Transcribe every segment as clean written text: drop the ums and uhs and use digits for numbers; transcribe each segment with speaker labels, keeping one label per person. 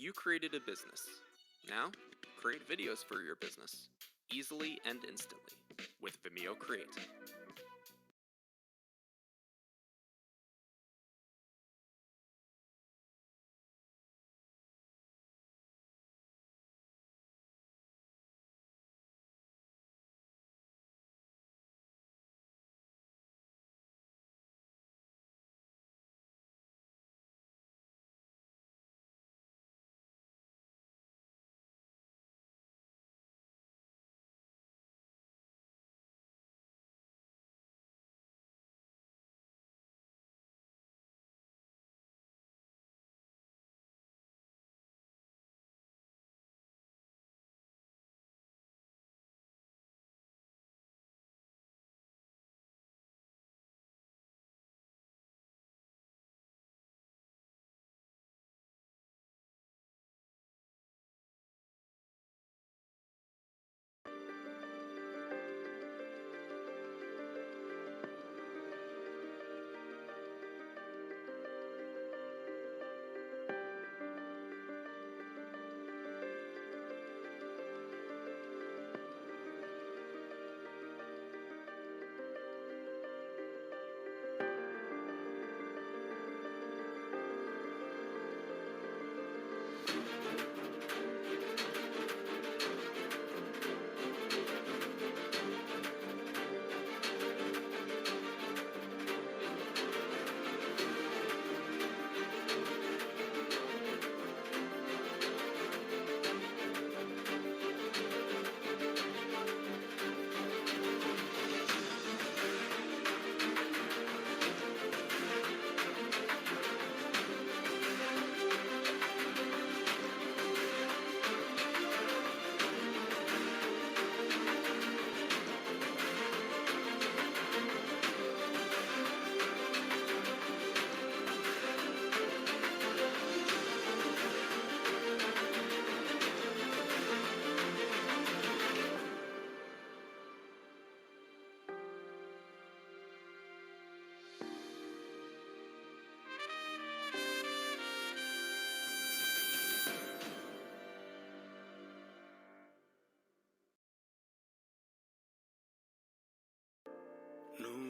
Speaker 1: You created a business. Now, create videos for your business, easily and instantly, with Vimeo Create.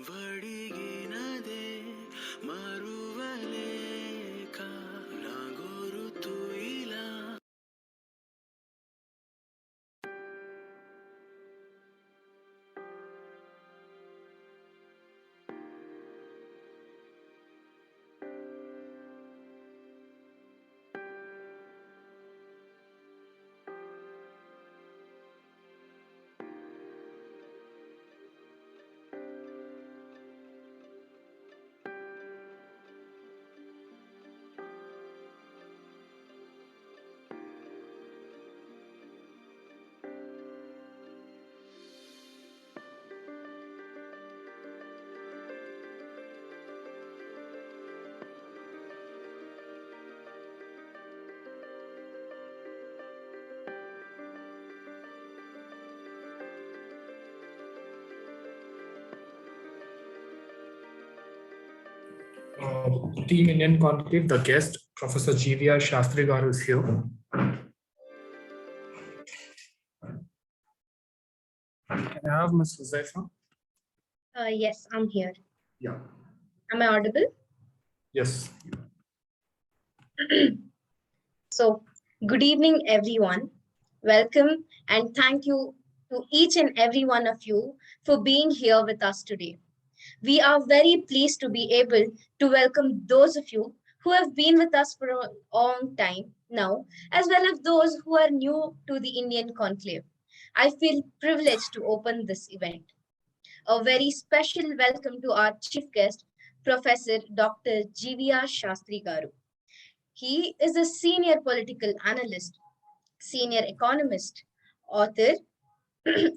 Speaker 2: నువ్వడిగినదే మరువలేక నా గురుతు ఇలా
Speaker 3: Team Indian Conclave, the guest, Professor GVR Shastri Garu is here. Can I have Ms. Huzaifa?
Speaker 4: Yes, I'm here.
Speaker 3: Yeah.
Speaker 4: Am I audible?
Speaker 3: Yes.
Speaker 4: So, good evening, everyone. Welcome and thank you to each and every one of you for being here with us today. We are very pleased to be able to welcome those of you who have been with us for a long time now, as well as those who are new to the Indian Conclave. I feel privileged to open this event. A very special welcome to our chief guest, Professor Dr. GVR Shastri Garu. He is a senior political analyst, senior economist, author,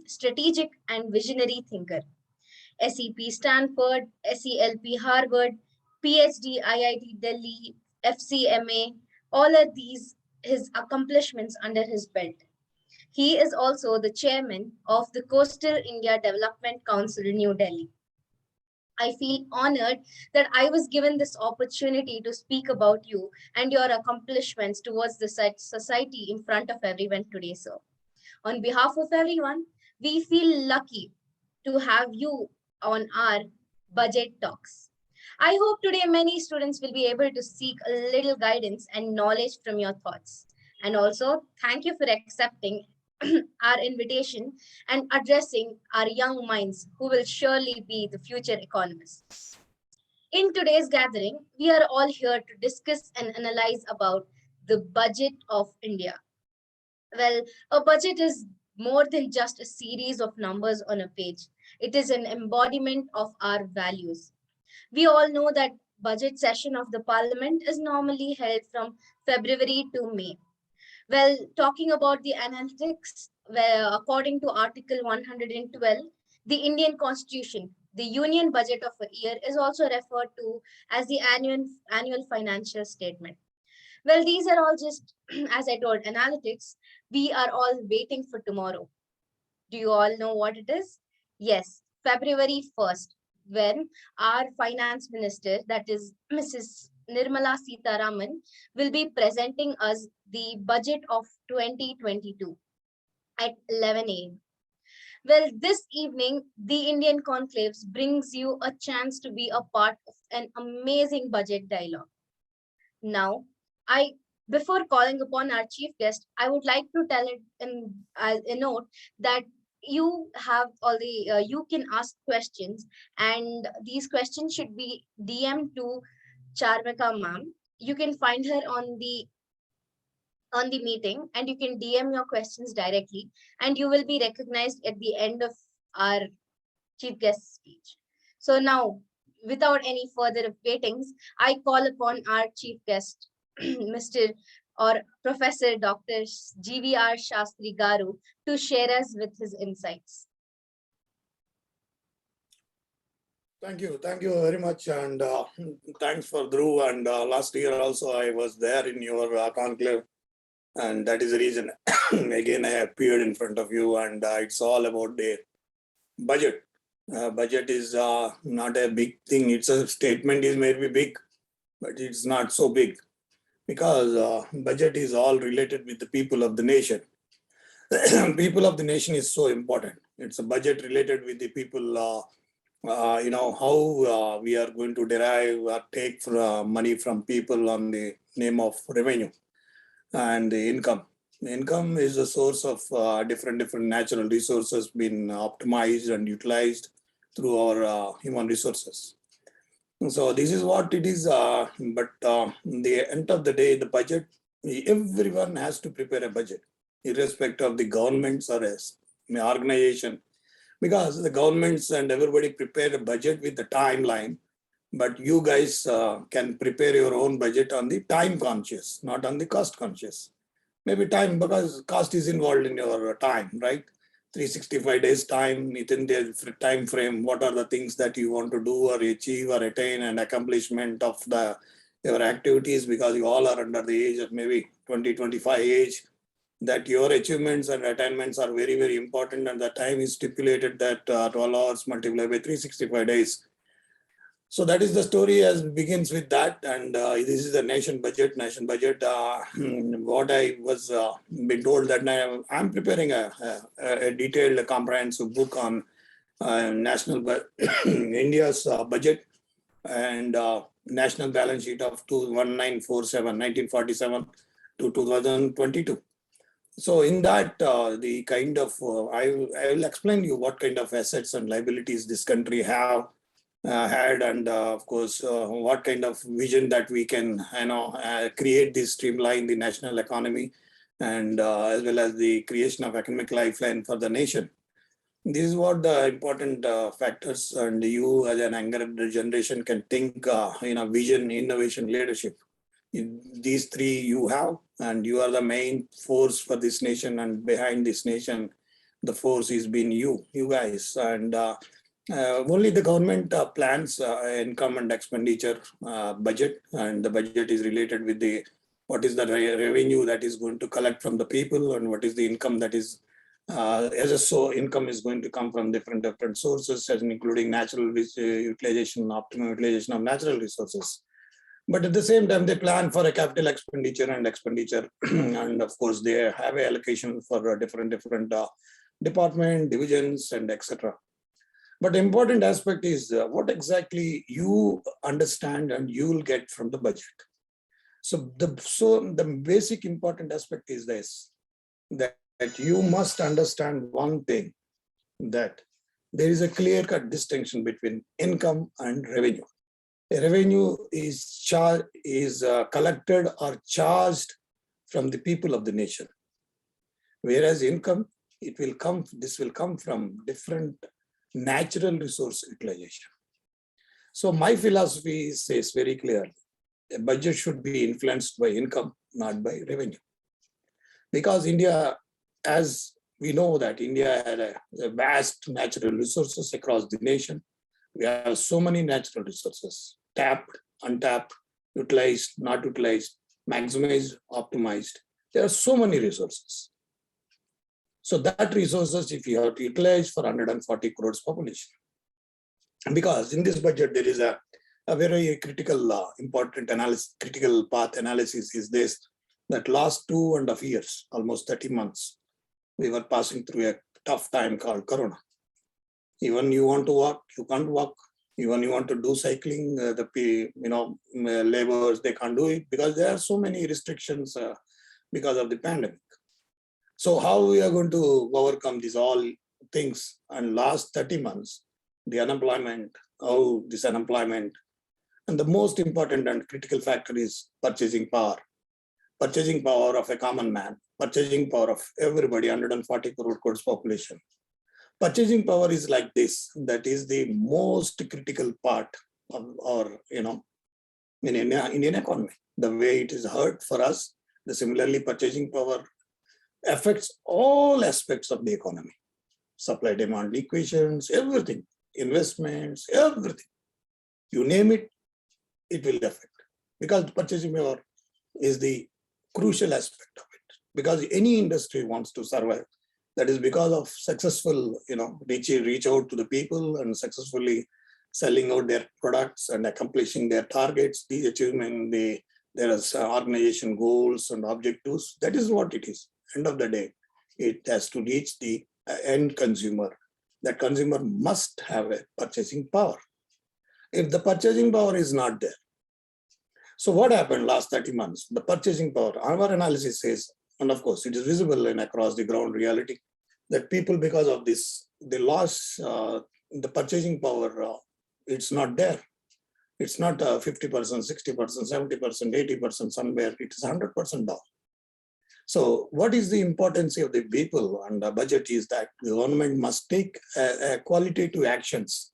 Speaker 4: strategic and visionary thinker. SEP Stanford, SELP Harvard, PhD IIT Delhi, FCMA, all of these his accomplishments under his belt. He is also the chairman of the Coastal India Development Council, New Delhi. I feel honored that I was given this opportunity to speak about you and your accomplishments towards the society in front of everyone today, sir. On behalf of everyone, we feel lucky to have you on our budget talks. I hope today many students will be able to seek a little guidance and knowledge from your thoughts. And also, thank you for accepting our invitation and addressing our young minds who will surely be the future economists. In today's gathering, we are all here to discuss and analyze about the budget of India. Well, a budget is more than just a series of numbers on a page. It is an embodiment of our values. We all know that budget session of the parliament is normally held from February to May. Well, talking about the analytics, where according to Article 112, the Indian Constitution, the union budget of a year is also referred to as the annual financial statement. Well, these are all just, as I told, analytics. We are all waiting for tomorrow. Do you all know what it is? Yes, February 1st, when our finance minister, that is Mrs. Nirmala Sitaraman, will be presenting us the budget of 2022 at 11 a.m. Well, this evening, the Indian Conclaves brings you a chance to be a part of an amazing budget dialogue. Now, I before calling upon our chief guest, I would like to tell it in a note that you have all the you can ask questions, and these questions should be DM to Charmika ma'am. You can find her on the meeting, and you can DM your questions directly, and you will be recognized at the end of our chief guest speech. So now, without any further waitings, I call upon our chief guest, Mr. or Professor Dr. GVR Shastri Garu, to share us with his insights.
Speaker 5: Thank you very much, and thanks for Dhruv. And last year also I was there in your conclave, and that is the reason again I appeared in front of you, and it's all about the budget. Budget is not a big thing. It's a statement is maybe big, but it's not so big because budget is all related with the people of the nation. People of the nation is so important. It's a budget related with the people. How we are going to derive or take money from people on the name of revenue and the income. The income is a source of different natural resources being optimized and utilized through our human resources. So this is what it is. But the end of the day, the budget, everyone has to prepare a budget, irrespective of the governments or organization, because the governments and everybody prepare a budget with the timeline, but you guys can prepare your own budget on the time conscious, not on the cost conscious. Maybe time, because cost is involved in your time, right? 365 days time, within the time frame, what are the things that you want to do or achieve or attain and accomplishment of your activities, because you all are under the age of maybe 20-25 age, that your achievements and attainments are very important, and the time is stipulated that 12 hours multiplied by 365 days. So that is the story as begins with that, and this is the nation budget. What I was been told that I'm preparing a detailed comprehensive book on India's budget and national balance sheet of 1947 to 2022. So in that, the kind of, I will explain you what kind of assets and liabilities this country had, and of course, what kind of vision that we can, create this streamline the national economy, and as well as the creation of economic lifeline for the nation. This is what the important factors, and you as an younger generation can think, vision, innovation, leadership. These three you have, and you are the main force for this nation, and behind this nation, the force is been you guys. And only the government plans income and expenditure budget, and the budget is related with the what is the revenue that is going to collect from the people, and what is the income that is income is going to come from different sources, including natural utilization, optimum utilization of natural resources. But at the same time, they plan for a capital expenditure, and of course, they have an allocation for different department, divisions, and etc. But the important aspect is what exactly you understand and you will get from the budget. So the basic important aspect is this, that you must understand one thing, that there is a clear-cut distinction between income and revenue. Revenue is collected or charged from the people of the nation, whereas income, this will come from different natural resource utilization. So my philosophy says very clearly, a budget should be influenced by income, not by revenue. Because India, as we know that India had a vast natural resources across the nation. We have so many natural resources, tapped, untapped, utilized, not utilized, maximized, optimized. There are so many resources. So that resources, if you have to utilize for 140 crores population, because in this budget, there is a very critical, important analysis, critical path analysis is this, that last 2.5 years, almost 30 months, we were passing through a tough time called Corona. Even you want to walk, you can't walk. Even you want to do cycling, laborers, they can't do it because there are so many restrictions because of the pandemic. So how we are going to overcome these all things? And last 30 months, the unemployment, and the most important and critical factor is purchasing power. Purchasing power of a common man, purchasing power of everybody, 140 crores population. Purchasing power is like this. That is the most critical part of, in an economy. The way it is hurt for us, similarly purchasing power affects all aspects of the economy. Supply demand equations, everything, investments, everything. You name it, it will affect. Because purchasing power is the crucial aspect of it. Because any industry wants to survive. That is because of successful, reach out to the people and successfully selling out their products and accomplishing their targets, the achievement, there is organization goals and objectives. That is what it is. End of the day, it has to reach the end consumer. That consumer must have a purchasing power. If the purchasing power is not there, so what happened last 30 months? The purchasing power, our analysis says, and of course, it is visible in across the ground reality, that people, because of this, they lost the purchasing power. It's not there. It's not 50%, 60%, 70%, 80%, somewhere it is 100% down. So what is the importance of the people and the budget is that the government must take qualitative actions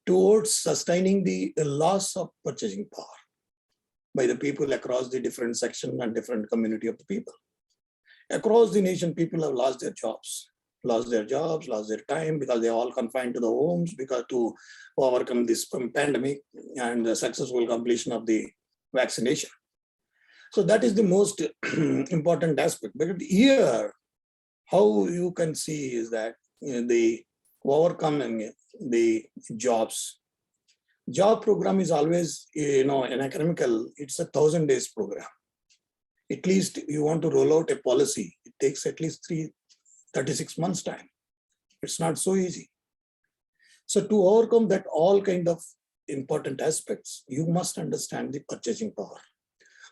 Speaker 5: towards sustaining the loss of purchasing power by the people across the different section and different community of the people. Across the nation, people have lost their jobs, lost their time because they are all confined to the homes because to overcome this pandemic and the successful completion of the vaccination. So that is the most important aspect. But here, how you can see is that the overcoming the jobs. Job program is always, in academical, it's a 1,000 days program. At least you want to roll out a policy, it takes at least 36 months time. It's not so easy. So to overcome that all kind of important aspects, you must understand the purchasing power.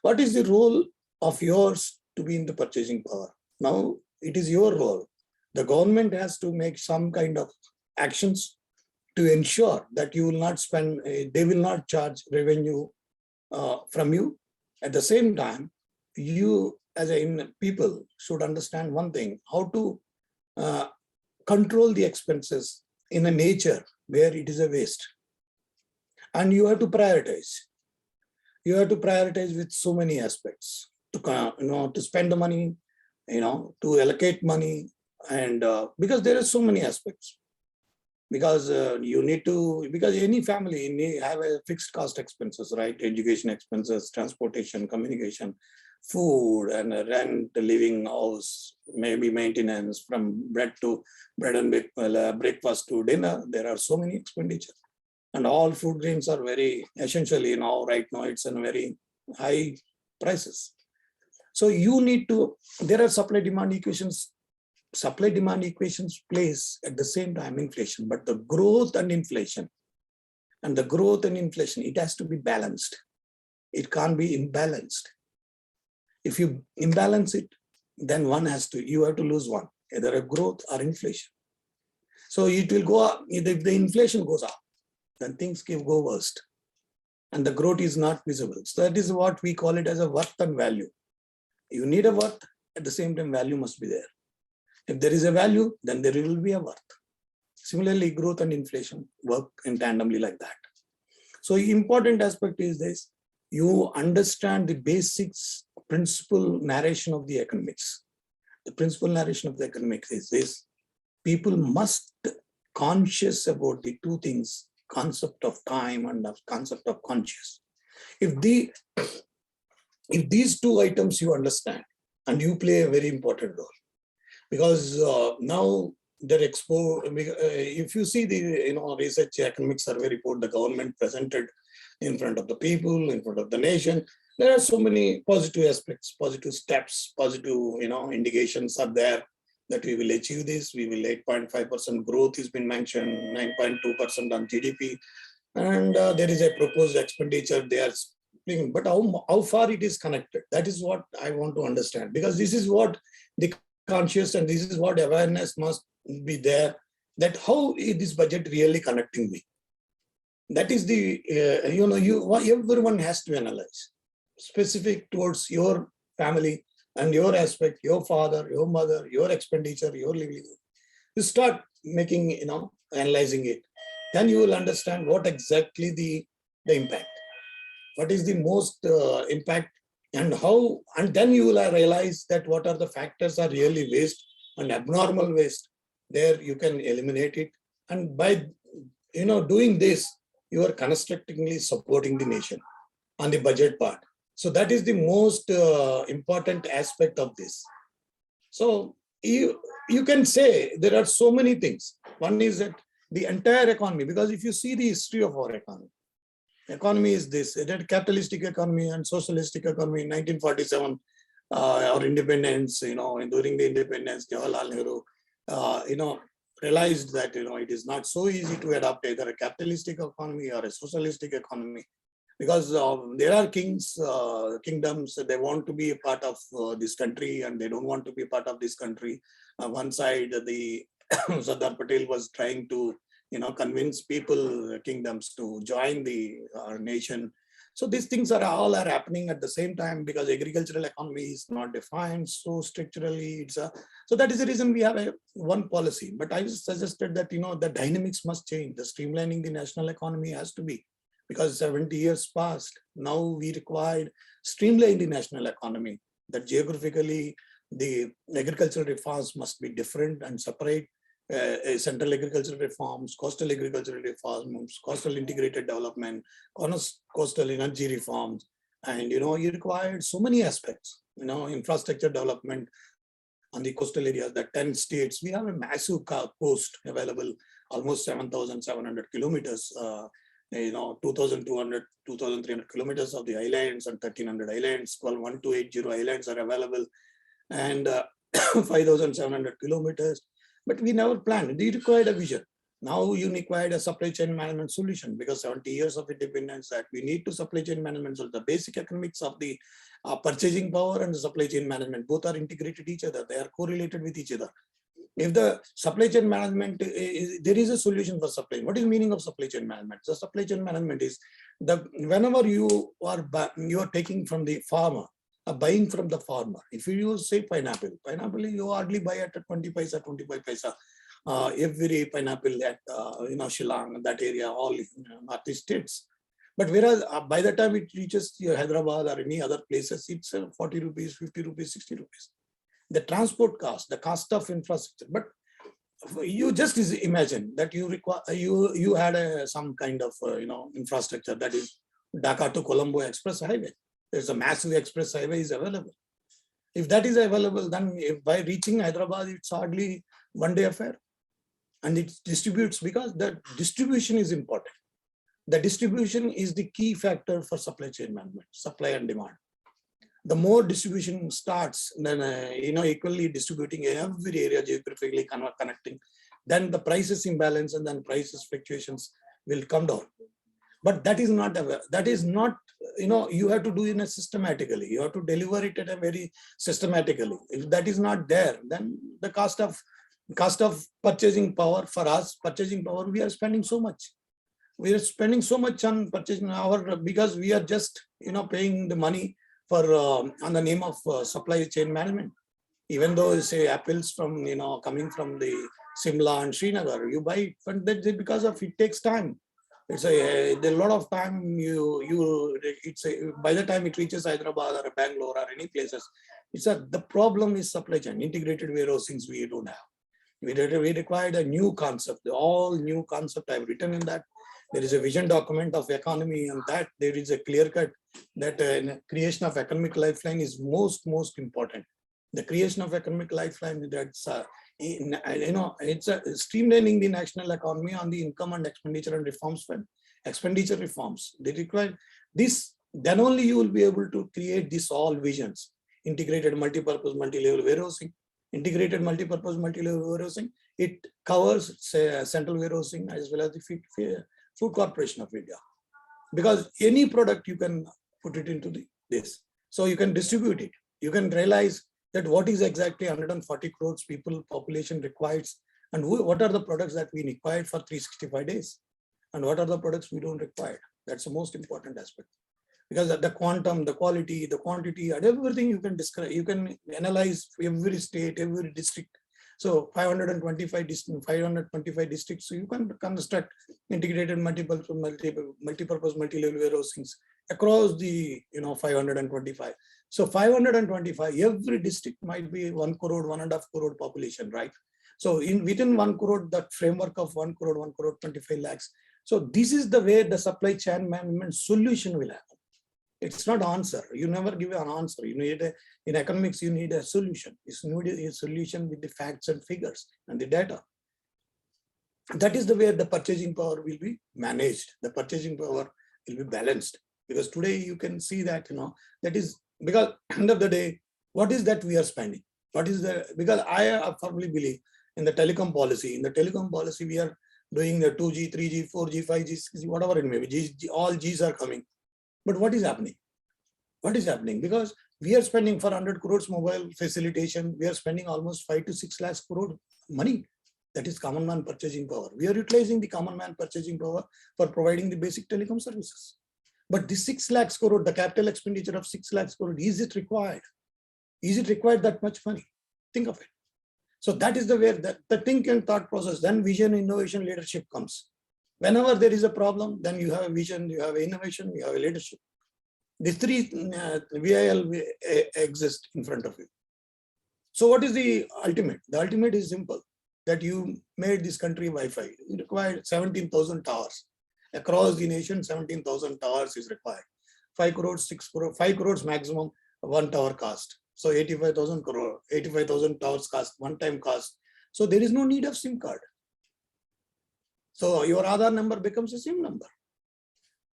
Speaker 5: What is the role of yours to be in the purchasing power? Now it is your role. The government has to make some kind of actions to ensure that you will not spend, they will not charge revenue from you. At the same time, you as a people should understand one thing, how to control the expenses in a nature where it is a waste. And you have to prioritize. You have to prioritize with so many aspects to spend the money, to allocate money, and because there are so many aspects. Because you need to, because any family have a fixed cost expenses, right? Education expenses, transportation, communication, food and rent, living house, maybe maintenance, from bread and breakfast to dinner. There are so many expenditures. And all food grains are very essentially right now it's in very high prices. So you need to, there are supply demand equations plays at the same time inflation, but the growth and inflation, it has to be balanced. It can't be imbalanced. If you imbalance it, then you have to lose one, either a growth or inflation. So it will go up. If the inflation goes up, then things go worst. And the growth is not visible. So that is what we call it as a worth and value. You need a worth, at the same time value must be there. If there is a value, then there will be a worth. Similarly, growth and inflation work in tandemly like that. So important aspect is this, you understand the basics, principal narration of the economics. The principal narration of the economics is this, people must conscious about the two things, concept of time and the concept of conscious. If these two items you understand, and you play a very important role, because now if you see the research economic survey report the government presented in front of the people, in front of the nation, there are so many positive aspects, positive steps, positive indications are there that we will achieve this. We will 8.5% growth has been mentioned, 9.2% on GDP, and there is a proposed expenditure they are speaking. But how far it is connected? That is what I want to understand, because this is what the conscious and this is what awareness must be there, that how is this budget really connecting me? That is the everyone has to analyze specific towards your family and your aspect, your father, your mother, your expenditure, your livelihood. You start making, analyzing it. Then you will understand what exactly the impact, what is the most impact, and how, and then you will realize that what are the factors are really waste and abnormal waste. There you can eliminate it. And by doing this, you are constructively supporting the nation on the budget part. So that is the most important aspect of this. So you can say there are so many things. One is that the entire economy, because if you see the history of our economy is this, that capitalistic economy and socialistic economy. In 1947, our independence, during the independence, Jawaharlal Nehru, realized that, it is not so easy to adopt either a capitalistic economy or a socialistic economy, because there are kingdoms, they want to be a part of this country and they don't want to be a part of this country. One side, the Sardar Patel was trying to, convince people, kingdoms to join the nation. So these things are all happening at the same time, because agricultural economy is not defined so structurally. So that is the reason we have one policy. But I suggested that, the dynamics must change. The streamlining the national economy has to be, because 70 years passed. Now we required streamline the national economy, that geographically the agricultural reforms must be different and separate. Central agricultural reforms, coastal agricultural reforms, coastal integrated development, coastal energy reforms, and you required so many aspects. Infrastructure development on the coastal areas. The 10 states, we have a massive coast available, almost 7,700 kilometers. 2,200, 2,300 kilometers of the islands and 1,300 islands, 1280 islands are available, and 5,700 kilometers. But we never planned. We required a vision. Now you required a supply chain management solution, because 70 years of independence, that we need to supply chain management. So the basic economics of the purchasing power and the supply chain management, both are integrated each other. They are correlated with each other. If the supply chain management, there is a solution for supply. What is the meaning of supply chain management? So supply chain management is whenever you are taking from the farmer, buying from the farmer. If you use, say, pineapple, you hardly buy at 20 paisa, 25 paisa. Every pineapple at Shillong, that area, all northeast states. But whereas by the time it reaches your Hyderabad or any other places, it's 40 rupees, 50 rupees, 60 rupees. The transport cost, the cost of infrastructure. But you just imagine that you had some kind of infrastructure, that is Dhaka to Colombo Express Highway. There's a massive express highway is available. If that is available, then if by reaching Hyderabad, it's hardly one day affair. And it distributes, because the distribution is important. The distribution is the key factor for supply chain management, supply and demand. The more distribution starts, then equally distributing every area geographically connecting, then the prices imbalance and then prices fluctuations will come down. But that is not, you have to do it systematically. You have to deliver it at a very systematically. If that is not there, then the cost of purchasing power for us, we are spending so much. We are spending so much on purchasing because we are just, paying the money for on the name of supply chain management. Even though say apples from, coming from the Simla and Srinagar, you buy it, but that because of it takes time. It's a lot of time. By the time it reaches Hyderabad or Bangalore or any places, the problem is supply chain. Integrated warehousings we don't have. We required a new concept. All new concept I've written in that. There is a vision document of economy, and that there is a clear cut that creation of economic lifeline is most important. The creation of economic lifeline, that's it's streamlining the national economy on the income and expenditure and reforms. Expenditure reforms, they require this. Then only you will be able to create these all visions. Integrated multi-purpose multi-level warehousing. Integrated multi-purpose multi-level warehousing. It covers central warehousing as well as the Food Corporation of India, because any product you can put it into this, so you can distribute it. You can realize that what is exactly 140 crores people population requires, and what are the products that we require for 365 days, and what are the products we don't require. That's the most important aspect, because the quantum, the quality, the quantity, and everything you can describe. You can analyze every state, every district. So 525 districts. So you can construct integrated multi-purpose multi-level warehousings across the 525. So 525, every district might be 1 crore, 1.5 crore population, right? So within 1 crore, that framework of 1 crore, 1 crore 25 lakhs. So this is the way the supply chain management solution will happen. It's not answer. You never give an answer. You need in economics, you need a solution. You need a solution with the facts and figures and the data. That is the way the purchasing power will be managed. The purchasing power will be balanced. Because today you can see that, that is because end of the day, what is that we are spending? What is the, because I firmly believe in the telecom policy. In the telecom policy, we are doing the 2G, 3G, 4G, 5G, 6G, whatever it may be. All Gs are coming. But what is happening? What is happening? Because we are spending for 100 crores mobile facilitation, we are spending almost 5 to 6 lakhs crore money. That is common man purchasing power. We are utilizing the common man purchasing power for providing the basic telecom services. But the 6 lakhs crore, the capital expenditure of 6 lakhs crore, is it required? Is it required that much money? Think of it. So that is the way that the think and thought process, then vision, innovation, leadership comes. Whenever there is a problem, then you have a vision, you have innovation, you have a leadership. The three VIL exist in front of you. So what is the ultimate? The ultimate is simple, that you made this country Wi-Fi. You required 17,000 towers. Across the nation, 17,000 towers is required. 5 crores, 6 crores, 5 crores maximum, 1 tower cost. So 85,000 crore, 85,000 towers cost, one-time cost. So there is no need of SIM card. So your Aadhaar number becomes a SIM number.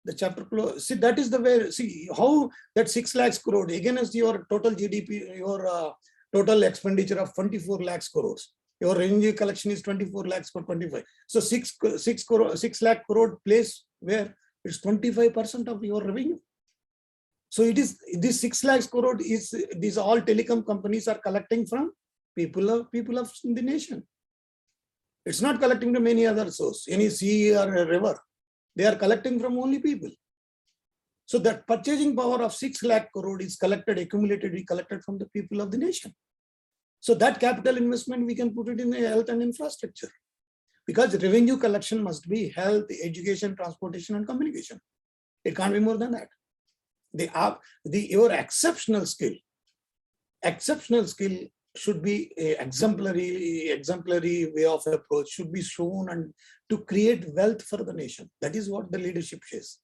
Speaker 5: The chapter close. See, that is the way. See how that 6 lakhs crore against your total GDP, your total expenditure of 24 lakhs crores. Your revenue collection is 24 lakhs for 25. So 6 lakh crore place where it's 25% of your revenue. So it is this 6 lakhs crore is these all telecom companies are collecting from people of the nation. It's not collecting from any other source, any sea or a river. They are collecting from only people. So that purchasing power of 6 lakh crore is accumulated from the people of the nation. So that capital investment, we can put it in the health and infrastructure, because revenue collection must be health, education, transportation, and communication. It can't be more than that. Your exceptional skill should be a exemplary way of approach, should be shown and to create wealth for the nation. That is what the leadership says.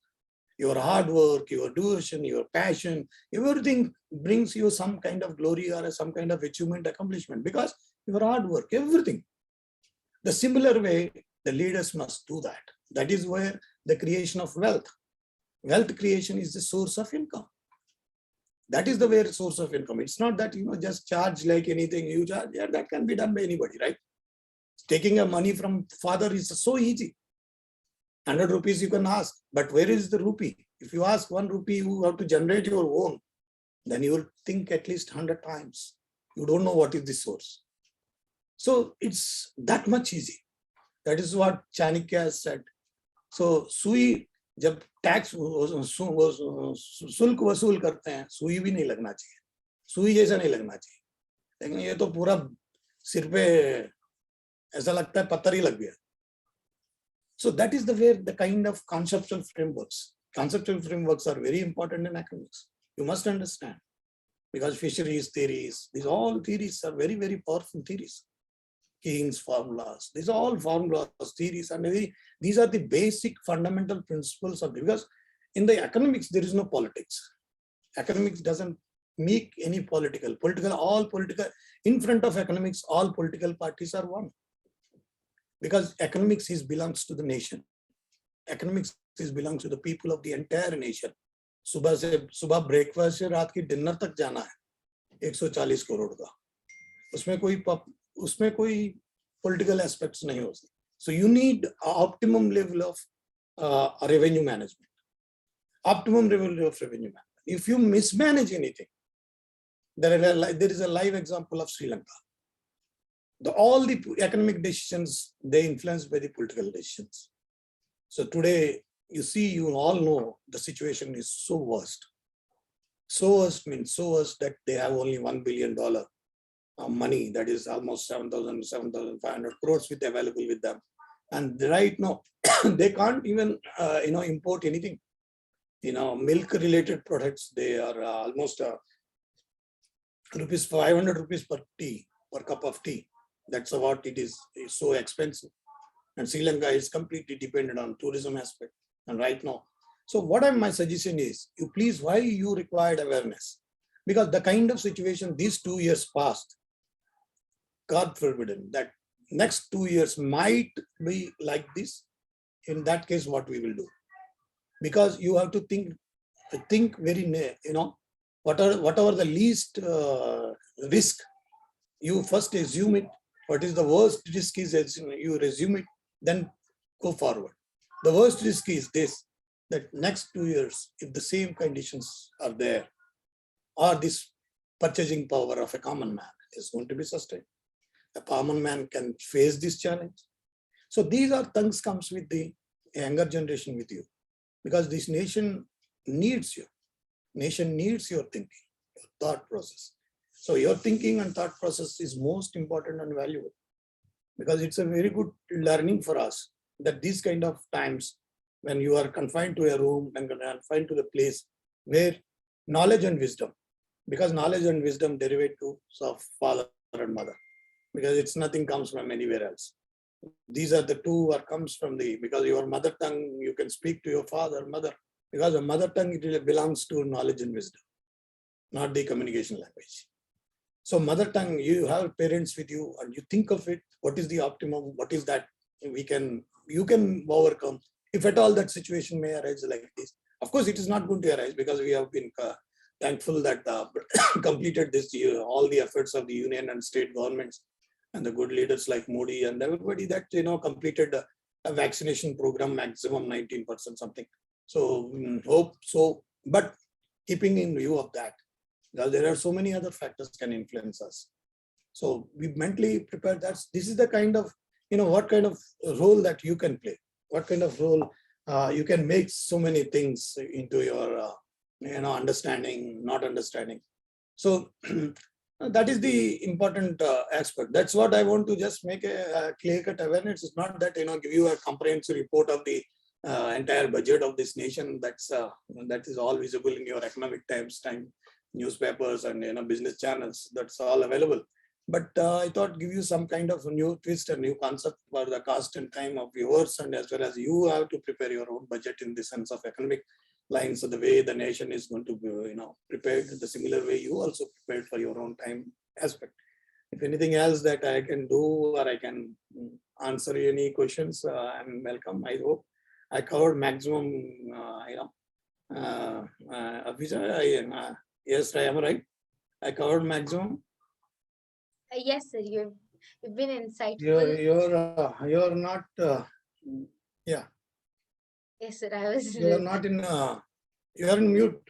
Speaker 5: Your hard work, your devotion, your passion, everything brings you some kind of glory or some kind of achievement, accomplishment, because your hard work, everything. The similar way, the leaders must do that. That is where the creation of wealth. Wealth creation is the source of income. That is the very source of income. It's not that, just charge like anything you charge. Yeah, that can be done by anybody, right? Taking a money from father is so easy. 100 rupees you can ask, but where is the rupee? If you ask 1 rupee, you have to generate your own. Then you will think at least 100 times. You don't know what is the source. So it's that much easy. That is what Chanakya has said. So सुई जब tax शुल्क वसूल करते हैं, सुई भी नहीं लगना चाहिए, सुई जैसा नहीं लगना चाहिए, लेकिन ये तो पूरा सिर पे ऐसा लगता है पत्थर ही लग गया. So that is the way the kind of conceptual frameworks. Conceptual frameworks are very important in economics. You must understand, because fisheries theories, these all theories are very, very powerful theories. Keynes formulas, these are all formulas, theories, and these are the basic fundamental principles of, because in the economics there is no politics. Economics doesn't make any political, all political, in front of economics, all political parties are one. Because economics belongs to the nation. Economics belongs to the people of the entire nation. सुबह breakfast से रात की dinner तक जाना है 140 करोड़ का, उसमें कोई political aspects नहीं हो सकते. So you need optimum level of revenue management. Optimum level of revenue management. If you mismanage anything, there is a live example of Sri Lanka. All the economic decisions, they influenced by the political decisions. So today, you all know the situation is so worst. So worst means so worst that they have only $1 billion money, that is almost 7,500 crores available with them. And right now, they can't even, import anything. Milk related products, they are almost 500 rupees per cup of tea. That's what it is. It's so expensive. And Sri Lanka is completely dependent on tourism aspect. And right now, so my suggestion is, why you required awareness? Because the kind of situation these 2 years past, God forbidden, that next 2 years might be like this. In that case, what we will do? Because you have to think very, whatever the least risk, you first assume it. What is the worst risk is, you resume it, then go forward. The worst risk is this, that next 2 years, if the same conditions are there, or this purchasing power of a common man is going to be sustained. A common man can face this challenge. So these are things comes with the younger generation with you, because this nation needs you. Nation needs your thinking, your thought process. So your thinking and thought process is most important and valuable, because it's a very good learning for us that these kind of times when you are confined to a room and confined to the place where knowledge and wisdom, because knowledge and wisdom derivatives of father and mother, because it's nothing comes from anywhere else. These are the two that comes from because your mother tongue, you can speak to your father, mother, because the mother tongue, it really belongs to knowledge and wisdom, not the communication language. So mother tongue, you have parents with you and you think of it, what is the optimum, what is that you can overcome, if at all that situation may arise like this. Of course, it is not going to arise, because we have been thankful that completed this year, all the efforts of the union and state governments and the good leaders like Modi and everybody that, completed a vaccination program, maximum 19% something. So hope so, but keeping in view of that, there are so many other factors can influence us. So we mentally prepare that. This is the kind of, what kind of role that you can play, what kind of role you can make so many things into your, understanding, not understanding. So that is the important aspect. That's what I want to just make a clear-cut awareness. It's not that, give you a comprehensive report of the entire budget of this nation. That is all visible in your Economic Times newspapers and business channels. That's all available. But I thought give you some kind of a new twist and new concept for the cost and time of viewers, and as well as you have to prepare your own budget in the sense of economic lines of the way the nation is going to be, prepared the similar way you also prepared for your own time aspect. If anything else that I can do or I can answer any questions, I'm welcome. I hope I covered maximum, Abhijay, yes, I am right. I covered maximum.
Speaker 4: Yes, sir. You've been insightful.
Speaker 5: You're not. Yeah.
Speaker 4: Yes, sir. I was.
Speaker 5: You're not in. You're in mute.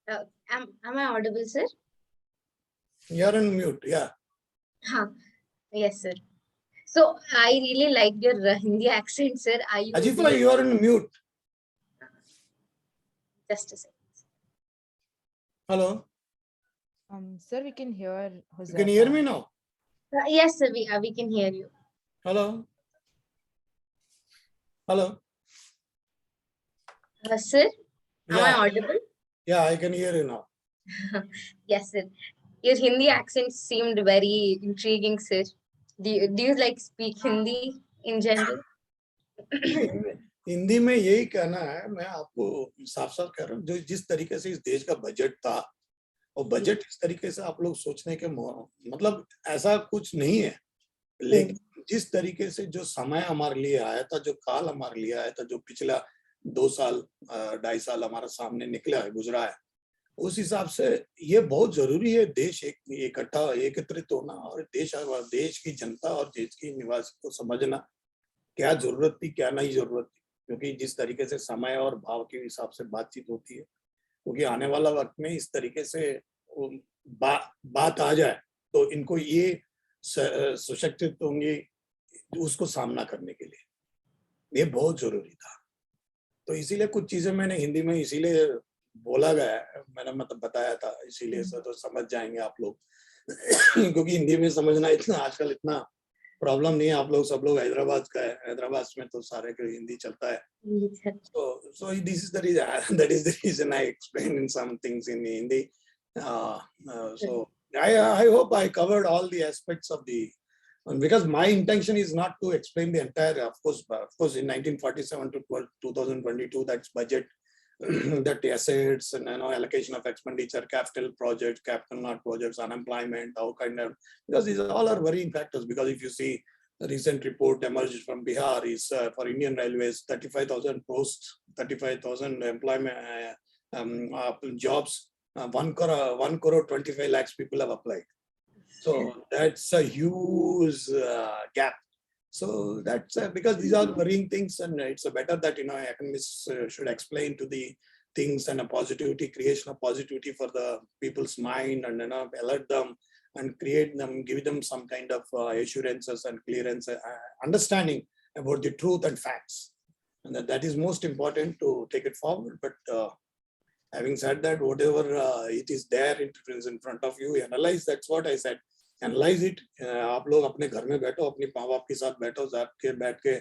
Speaker 4: Am I audible, sir?
Speaker 5: You're in mute. Yeah.
Speaker 4: Huh. Yes, sir. So I really liked your Hindi accent, sir. Are you?
Speaker 5: Ajifa, you are in mute.
Speaker 4: Just a second.
Speaker 5: Hello.
Speaker 6: Sir, we can hear Jose.
Speaker 5: You can hear me now?
Speaker 4: Yes, sir. We can hear you.
Speaker 5: Hello. Hello.
Speaker 4: Sir, am I
Speaker 5: Yeah.
Speaker 4: audible?
Speaker 5: Yeah, I can hear you now.
Speaker 4: Yes, sir. Your Hindi accent seemed very intriguing, sir. Do you like speak Hindi in general?
Speaker 5: Hindi में यही कहना है, मैं आपको साफ साफ कह रहा हूँ, जो जिस तरीके से इस देश का बजट था और बजट इस तरीके से आप लोग सोचने के मतलब ऐसा कुछ नहीं है, लेकिन जिस तरीके से जो समय हमारे लिए आया था, जो काल हमारे लिए आया था, जो पिछला 2 साल 2.5 साल हमारा सामने निकला है, गुजरा है, उस हिसाब से ये बहुत जरूरी है देश इकट्ठा एकत्रित होना और देश की जनता और देश की निवासी को समझना क्या जरूरत थी, क्या नहीं जरूरत थी, क्योंकि जिस तरीके से समय और भाव के हिसाब से बातचीत होती है, क्योंकि आने वाला वक्त में इस तरीके से बात आ जाए तो इनको ये सशक्तित होंगे उसको सामना करने के लिए, ये बहुत जरूरी था। तो इसीलिए कुछ चीजें मैंने हिंदी में इसीलिए बोला गया है, मैंने मतलब बताया था, इसीलिए तो समझ जाएंगे आप लोग क्योंकि हिंदी में समझना इतना आजकल इतना प्रॉब्लम नहीं है। आप लोग सब लोग हैदराबाद का है, हैदराबाद में तो सारे के हिंदी चलता है। So this is the reason, that is the reason I explained in some things in Hindi. So I hope I covered all the aspects of the, because my intention is not to explain the entire, of course in 1947 to 2022, that's budget, that assets and allocation of expenditure, capital projects, capital not projects, unemployment, how kind of, because these all are worrying factors. Because if you see the recent report emerged from Bihar is for Indian Railways, 35,000 posts, 35,000 employment jobs, 1 crore 25 lakhs people have applied. So that's a huge gap. So that's because these are worrying things, and it's better that economists should explain to the things and a positivity, creation of positivity for the people's mind, and alert them and create them, give them some kind of assurances and clearance, understanding about the truth and facts, and that is most important to take it forward. But having said that, whatever it is there in front of you, analyze. That's what I said. Analyse it. आप लोग अपने घर में बैठो, अपने माँ बाप के साथ बैठो, बैठ के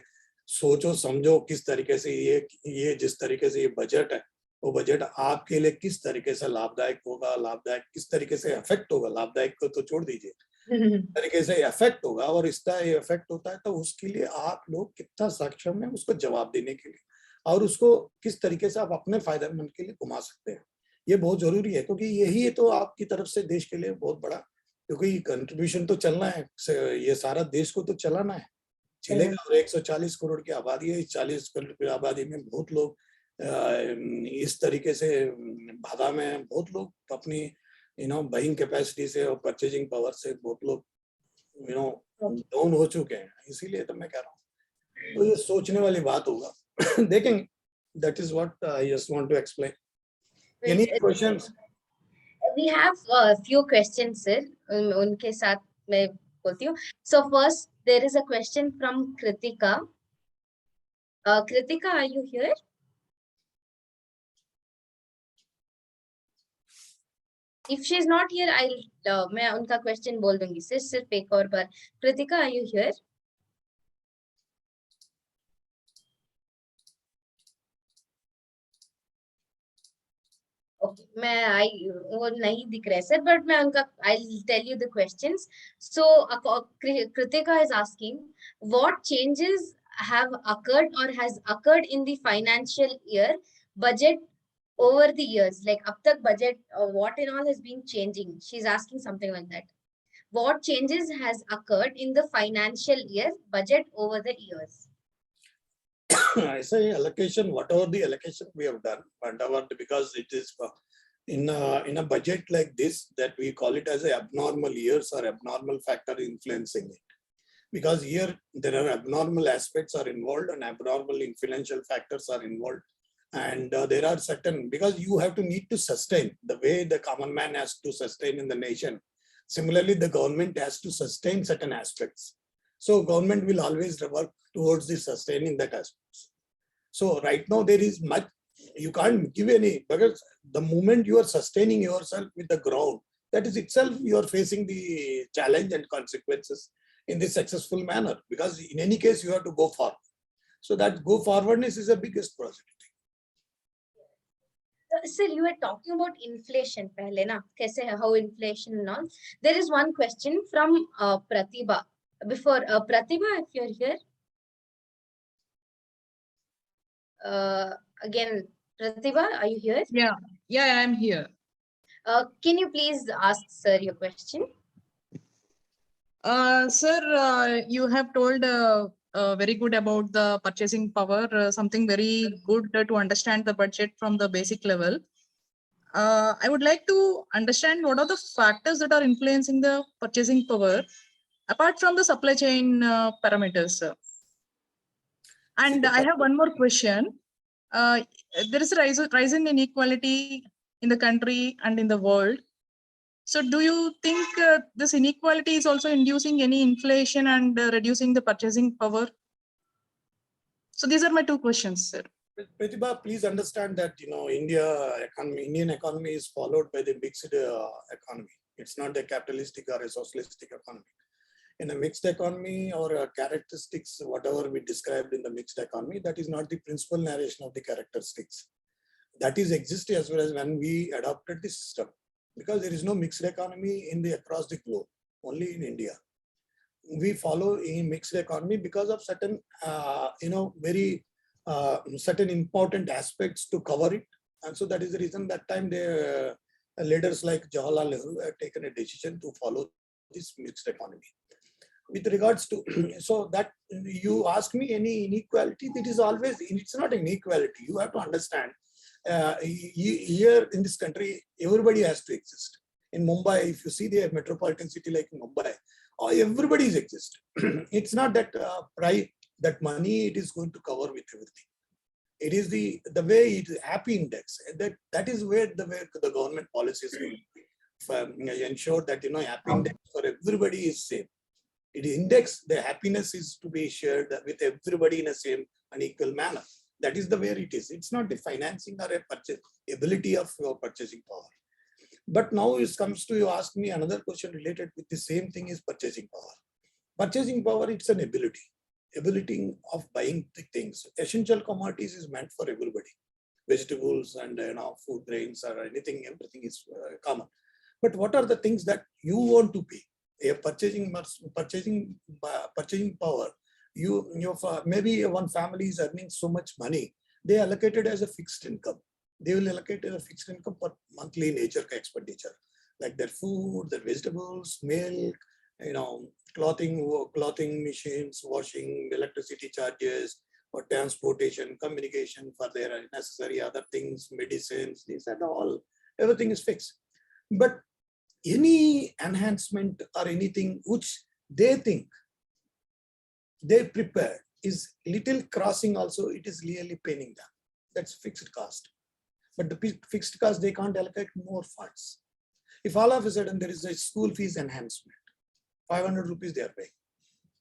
Speaker 5: सोचो समझो किस तरीके से ये जिस तरीके से ये बजट है, वो बजट आपके लिए किस तरीके से लाभदायक होगा, लाभदायक किस तरीके से इफेक्ट होगा, लाभदायक को तो छोड़ दीजिए, तरीके से इफेक्ट होगा, और इसका इफेक्ट होता है तो उसके लिए आप लोग कितना सक्षम है उसको जवाब देने के लिए, और उसको किस तरीके से आप अपने फायदेमंद के लिए घुमा सकते हैं, ये बहुत जरूरी है। क्योंकि यही तो आपकी तरफ से देश के लिए बहुत बड़ा, क्योंकि कंट्रीब्यूशन तो चलना है, ये सारा देश को तो चलाना है, चलेगा। और 140 करोड़ की आबादी है, 40 करोड़ की आबादी में बहुत लोग इस तरीके से बाधा में, बहुत लोग अपनी बाइंग कैपेसिटी से और परचेजिंग पावर से बहुत लोग डाउन हो चुके हैं। इसीलिए तो मैं कह रहा हूँ, तो ये सोचने वाली बात होगा। देखेंगे, that is what I just want to explain. Any questions?
Speaker 4: We have a few questions, sir. उनके साथ मैं बोलती हूँ. So first, there is a question from Kritika. Kritika, are you here? If she is not here, मैं उनका question बोल दूंगी सिर्फ एक और बार. Kritika, are you here? Okay, वो नहीं दिख रहा है सर, but मैं उनका I'll tell you the questions. So Kritika is asking, what changes have occurred or has occurred in the financial year budget over the years, like up tak budget, what and all has been changing. She's asking something like that. What changes has occurred in the financial year budget over the years?
Speaker 5: I say allocation, whatever the allocation we have done, whatever, because it is in a budget like this, that we call it as a abnormal years or abnormal factor influencing it. Because here there are abnormal aspects are involved and abnormal influential factors are involved. And there are certain, because you have to need to sustain the way the common man has to sustain in the nation. Similarly, the government has to sustain certain aspects. So government will always work towards the sustaining that aspects. So right now there is much, you can't give any, because the moment you are sustaining yourself with the ground, that is itself you are facing the challenge and consequences in this successful manner, because in any case you have to go forward. So that go forwardness is the biggest positive.
Speaker 4: Sir, you were talking about inflation pehle na, kaise hai, how inflation and all. There is one question from Pratibha. Before Pratibha, if you're here, again, Pratibha, are you here?
Speaker 7: Yeah, I'm here.
Speaker 4: Can you please ask sir your question?
Speaker 7: Sir, you have told very good about the purchasing power, something very good to understand the budget from the basic level. I would like to understand what are the factors that are influencing the purchasing power apart from the supply chain parameters, sir. And I have one more question. There is a rising inequality in the country and in the world. So do you think this inequality is also inducing any inflation and reducing the purchasing power? So these are my two questions, sir.
Speaker 5: Pratibha, please understand that Indian economy is followed by the mixed economy. It's not a capitalistic or a socialistic economy. In a mixed economy or characteristics, whatever we described in the mixed economy, that is not the principal narration of the characteristics. That is exist as well as when we adopted the system, because there is no mixed economy in the across the globe, only in India. We follow a mixed economy because of certain, very certain important aspects to cover it. And so that is the reason that time the leaders like Jawaharlal Nehru have taken a decision to follow this mixed economy. With regards to, so that you ask me any inequality, that is always, it's not inequality. You have to understand, here in this country, everybody has to exist. In Mumbai, if you see the metropolitan city like Mumbai, everybody is exist. It's not that that money it is going to cover with everything. It is the way it is happy index. That is where the government policies will ensure that happy index for everybody is same. It index the happiness is to be shared with everybody in a same and equal manner. That is the way it is. It's not the financing or a purchase ability of your purchasing power. But now it comes to you ask me another question related with the same thing is purchasing power. Purchasing power, it's an ability of buying the things. Essential commodities is meant for everybody. Vegetables and food grains or anything, everything is common. But what are the things that you want to pay? A purchasing power. Maybe one family is earning so much money, they allocated as a fixed income. They will allocate a fixed income per monthly nature expenditure, like their food, their vegetables, milk, clothing machines, washing, electricity charges, or transportation, communication for their necessary other things, medicines, these and all, everything is fixed. But any enhancement or anything which they think they prepare is little crossing also, it is really paining them. That's fixed cost. But the fixed cost, they can't allocate more funds. If all of a sudden there is a school fees enhancement, 500 rupees they are paying.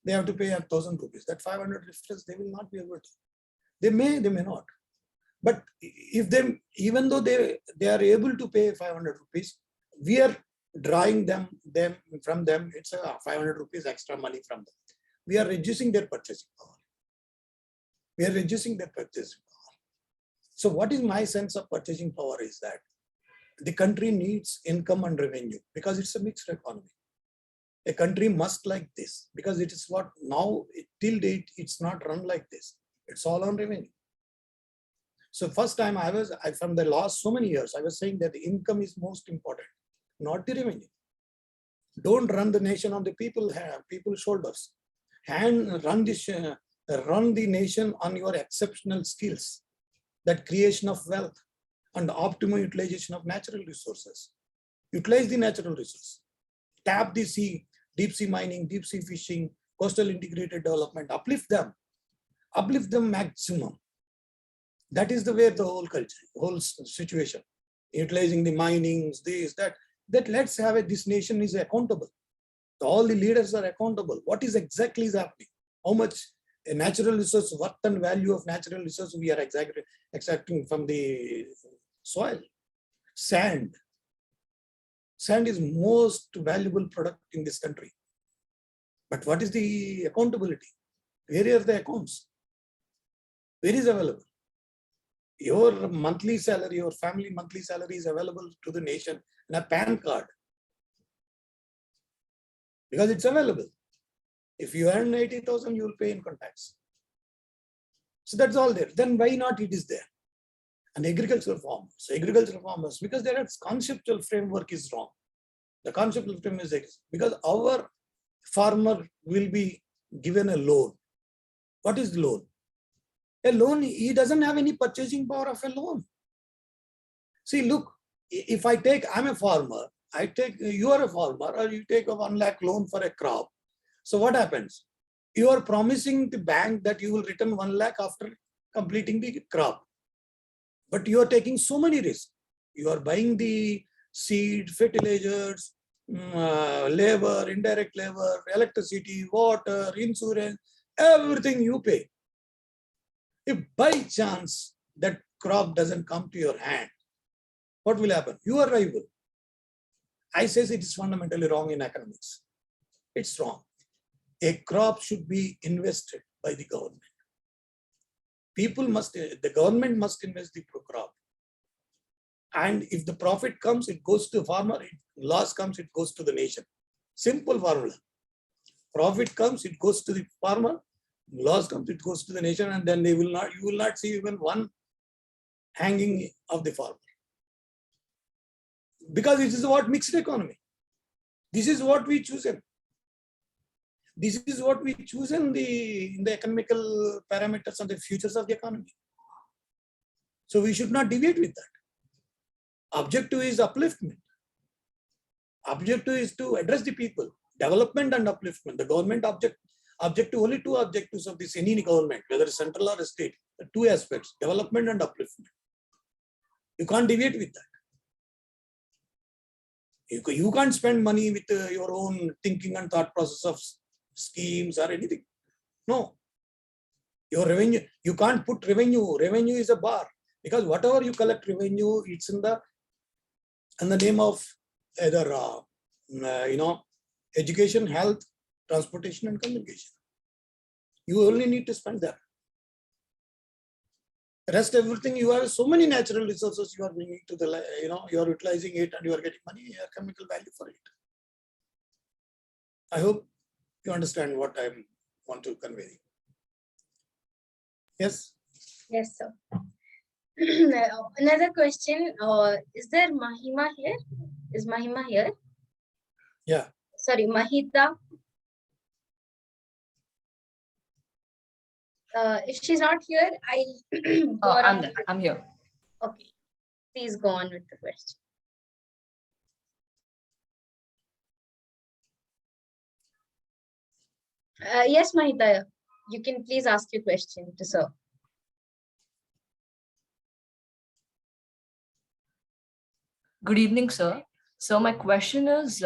Speaker 5: They have to pay 1,000 rupees. That 500 difference, they will not be able to. They may not. But if them, even though they are able to pay 500 rupees, we are drawing from them, it's a 500 rupees extra money from them. We are reducing their purchasing power. So what is my sense of purchasing power is that the country needs income and revenue because it's a mixed economy. A country must like this because it is what now till date, it's not run like this. It's all on revenue. So first time from the last so many years, I was saying that the income is most important, not the revenue. Don't run the nation on the people's shoulders. Run the nation on your exceptional skills, that creation of wealth and optimal utilization of natural resources. Utilize the natural resources. Tap the sea, deep sea mining, deep sea fishing, coastal integrated development, uplift them maximum. That is the way the whole culture, whole situation, utilizing the minings, that let's have this nation is accountable. All the leaders are accountable. What is exactly is happening? How much a natural resource, worth and value of natural resource we are extracting from the soil? Sand. Sand is most valuable product in this country. But what is the accountability? Where are the accounts? Where is available? Your monthly salary, your family monthly salary is available to the nation in a PAN card. Because it's available. If you earn 80,000, you will pay income tax. So that's all there. Then why not it is there? And agricultural farmers, because their conceptual framework is wrong. The conceptual framework is because our farmer will be given a loan. What is the loan? A loan, he doesn't have any purchasing power of a loan. See, look, if I'm a farmer, you are a farmer, or you take a 1 lakh loan for a crop. So what happens? You are promising the bank that you will return 1 lakh after completing the crop. But you are taking so many risks. You are buying the seed, fertilizers, labor, indirect labor, electricity, water, insurance, everything you pay. If by chance that crop doesn't come to your hand, what will happen? You are liable. I say it is fundamentally wrong in economics. It's wrong. A crop should be invested by the government. The government must invest the crop. And if the profit comes, it goes to the farmer. If loss comes, it goes to the nation. Simple formula. Profit comes, it goes to the farmer. Loss comes, it goes to the nation, and then you will not see even one hanging of the farmer. Because it is what mixed economy. This is what we chosen. This is what we choose in the economical parameters and the futures of the economy. So we should not deviate with that. Objective is upliftment. Objective is to address the people. Development and upliftment. The government objective, only two objectives of this any government, whether central or state, the two aspects, development and upliftment. You can't deviate with that. You can't spend money with your own thinking and thought process of schemes or anything. No. Your revenue, you can't put revenue. Revenue is a bar. Because whatever you collect revenue, it's in the name of either education, health, transportation, and communication. You only need to spend that. Rest everything, you have so many natural resources you are bringing to the, you are utilizing it and you are getting money, chemical value for it. I hope you understand what I want to convey. Yes?
Speaker 4: Yes, sir. Another question, is there Mahima here? Is Mahima here?
Speaker 5: Yeah.
Speaker 4: Sorry, Mahita. If she's not here, I'll go
Speaker 8: I'm
Speaker 4: around.
Speaker 8: there. I'm here.
Speaker 4: Okay, please go on with the question. Yes, Mahita, you can please ask your question to sir.
Speaker 8: Good evening, sir. So my question is,